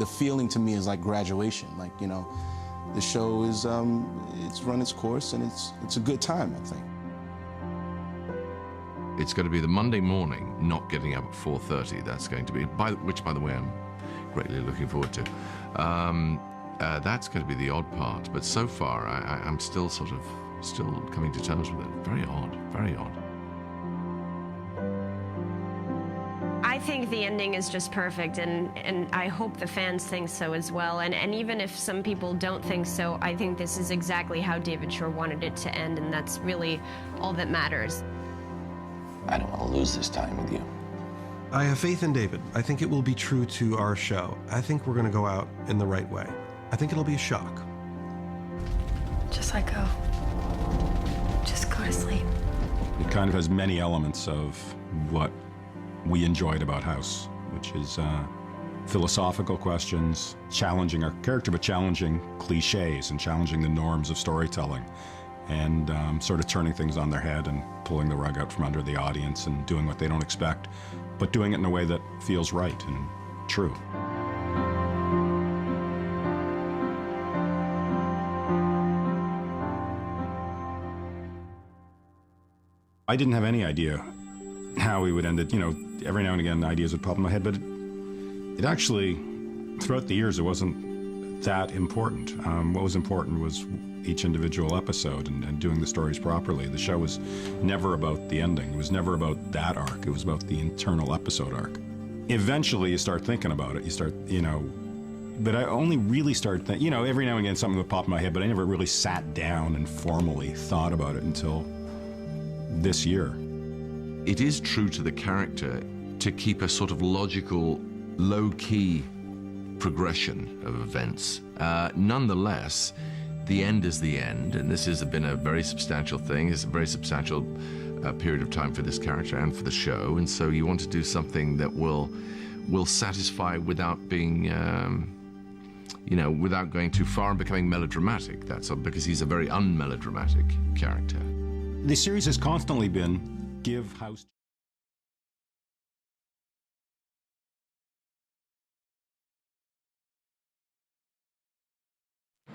the feeling to me is like graduation. Like, you know, the show is, it's run its course, and it's a good time, I think. It's going to be the Monday morning, not getting up at 4:30. That's going to be, which, by the way, I'm greatly looking forward to. That's going to be the odd part, but so far I'm still still coming to terms with it. Very odd, very odd. I think the ending is just perfect, and I hope the fans think so as well. And even if some people don't think so, I think this is exactly how David Shore wanted it to end, and that's really all that matters. I don't want to lose this time with you. I have faith in David. I think it will be true to our show. I think we're going to go out in the right way. I think it'll be a shock. Just let go. Just go to sleep. It kind of has many elements of what we enjoyed about House, which is philosophical questions, challenging our character, but challenging cliches and challenging the norms of storytelling, and sort of turning things on their head and pulling the rug out from under the audience and doing what they don't expect, but doing it in a way that feels right and true. I didn't have any idea how we would end it. You know, every now and again ideas would pop in my head, but it actually, throughout the years, it wasn't that important. What was important was each individual episode and doing the stories properly. The show was never about the ending. It was never about that arc. It was about the internal episode arc. Eventually, you start thinking about it. You start, you know, but I only really started thinking, you know, every now and again something would pop in my head, but I never really sat down and formally thought about it until this year. It is true to the character to keep a sort of logical, low-key progression of events. Nonetheless, the end is the end, and this has been a very substantial thing. It's a very substantial period of time for this character and for the show, and so you want to do something that will satisfy without being, you know, without going too far and becoming melodramatic. That's all, because he's a very unmelodramatic character. The series has constantly been give House.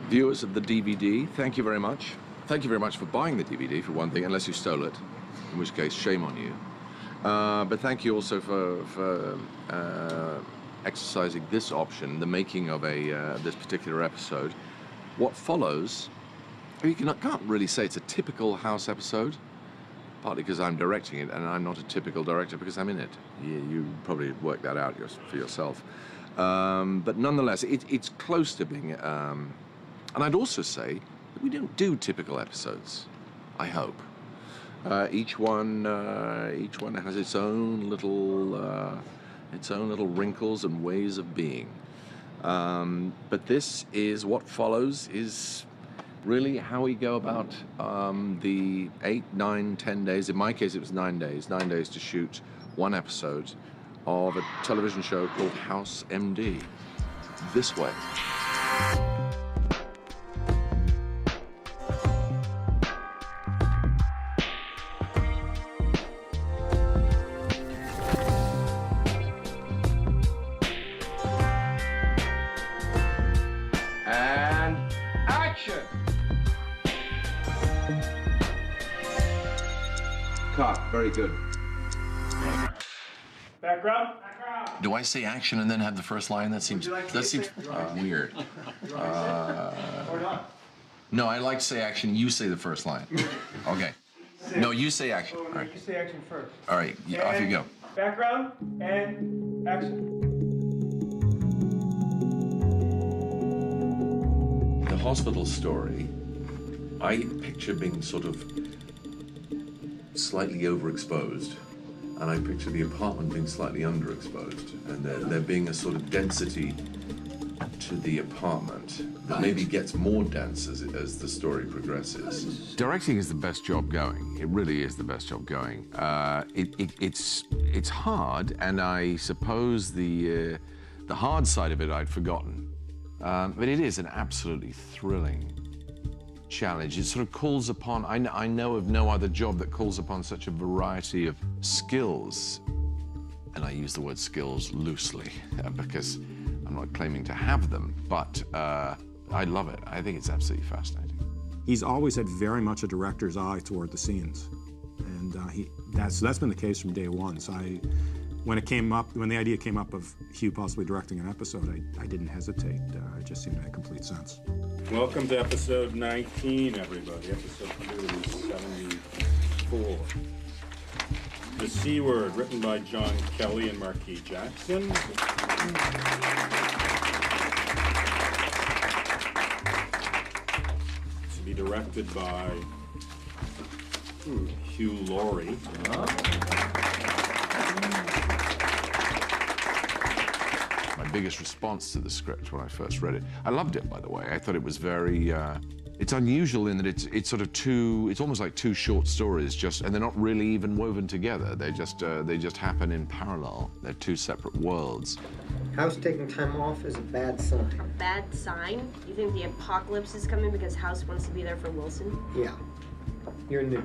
Viewers of the DVD, thank you very much. Thank you very much for buying the DVD, for one thing, unless you stole it, in which case, shame on you. But thank you also for exercising this option, the making of this particular episode. What follows, you can't really say it's a typical House episode, partly because I'm directing it, and I'm not a typical director because I'm in it. You probably worked that out for yourself. But nonetheless, it's close to being... and I'd also say that we don't do typical episodes, I hope. Each one has its own little wrinkles and ways of being. But this is what follows is really how we go about the 8, 9, 10 days. In my case, it was 9 days. 9 days to shoot one episode of a television show called House MD. This way. Very good. Background? Do I say action and then have the first line? That seems weird. Or not? No, I like to say action. You say the first line. Okay. No, you say action. All right. You say action first. All right. Off you go. Background and action. The hospital story, I picture being sort of slightly overexposed, and I picture the apartment being slightly underexposed, and there being a sort of density to the apartment that maybe gets more dense as the story progresses. Directing is the best job going. It really is the best job going. It's hard, and I suppose the hard side of it I'd forgotten, but it is an absolutely thrilling challenge. It sort of calls upon, I know of no other job that calls upon such a variety of skills, and I use the word skills loosely because I'm not claiming to have them, but I love it. I think it's absolutely fascinating. He's always had very much a director's eye toward the scenes, and that's been the case from day one. So when the idea came up of Hugh possibly directing an episode, I didn't hesitate. It just seemed to make complete sense. Welcome to episode 19, everybody. Episode 74. The C Word, written by John Kelly and Marquis Jackson. To be directed by Hugh LAURIE. My biggest response to the script when I first read it, I loved it, by the way. I thought it was very, it's unusual in that it's sort of it's almost like two short stories, and they're not really even woven together. They just happen in parallel. They're two separate worlds. House taking time off is a bad sign. A bad sign? You think the apocalypse is coming because House wants to be there for Wilson? Yeah. You're new.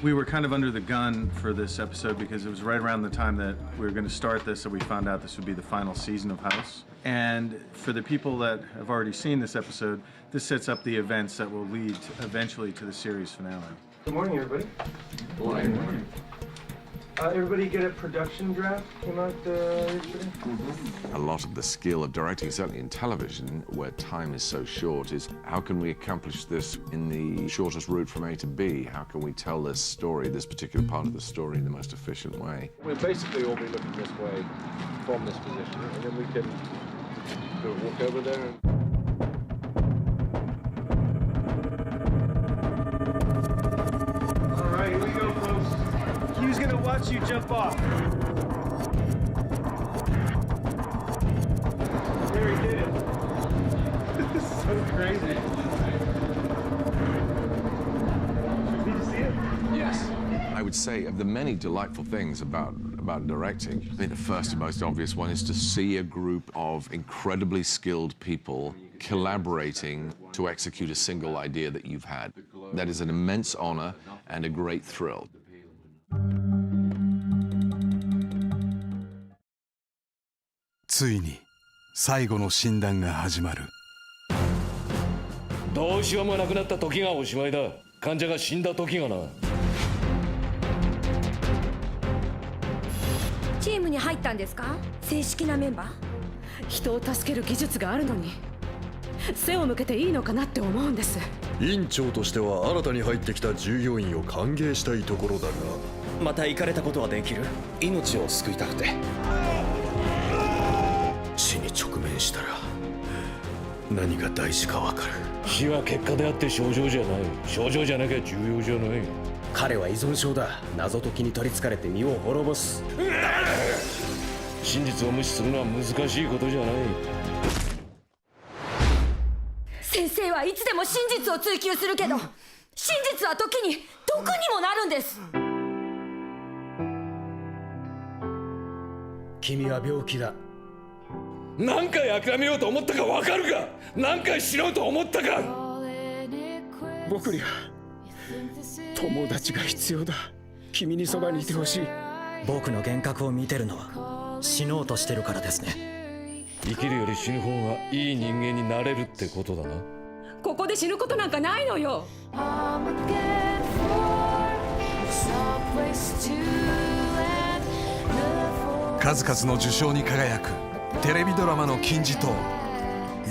We were kind of under the gun for this episode because it was right around the time that we were going to start this that we found out this would be the final season of House. And for the people that have already seen this episode, this sets up the events that will lead eventually to the series finale. Good morning, everybody. Good morning. Everybody get a production draft? Came out yesterday? A lot of the skill of directing, certainly in television, where time is so short, is how can we accomplish this in the shortest route from A to B? How can we tell this story, this particular part of the story, in the most efficient way? We'll basically all be looking this way from this position, and then we can do a walk over there and... All right, here we go, folks. Hugh's gonna watch you jump off. There, he did it. This is so crazy. Did you see it? Yes. I would say of the many delightful things about directing, I think the first and most obvious one is to see a group of incredibly skilled people collaborating to execute a single idea that you've had. That is an immense honor and a great thrill. ついに最後の診断が始まる。どうしようもなくなった時がおしまいだ。患者が死んだ時がな。チームに入ったんですか？正式なメンバー？人を助ける技術があるのに背を向けていいのかなって思うんです。院長としては新たに入ってきた従業員を歓迎したいところだが、また行かれたことはできる？命を救いたくて。死に直面したら何が大事かわかる。死は結果であって症状じゃない。症状じゃなきゃ重要じゃない。彼は依存症だ。謎解きに取りつかれて身を滅ぼす。真実を無視するのは難しいことじゃない。先生はいつでも真実を追求するけど、真実は時に毒にもなるんです。君は病気だ。何回諦めようと思ったか分かるか？何回死のうと思ったか？僕には友達が必要だ。君にそばにいてほしい。僕の幻覚を見てるのは死のうとしてるからですね。生きるより死ぬ方がいい人間になれるってことだな。ここで死ぬことなんかないのよ。数々の受賞に輝くテレビドラマの金字塔、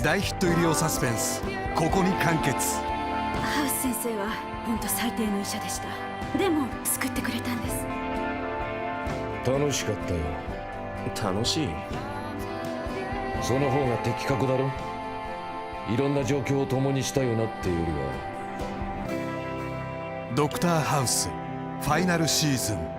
大ヒット医療サスペンス、ここに完結。ハウス先生は本当最低の医者でした。でも救ってくれたんです。楽しかったよ。楽しい？その方が的確だろ。いろんな状況を共にしたよなっていうよりは。ドクターハウスファイナルシーズン。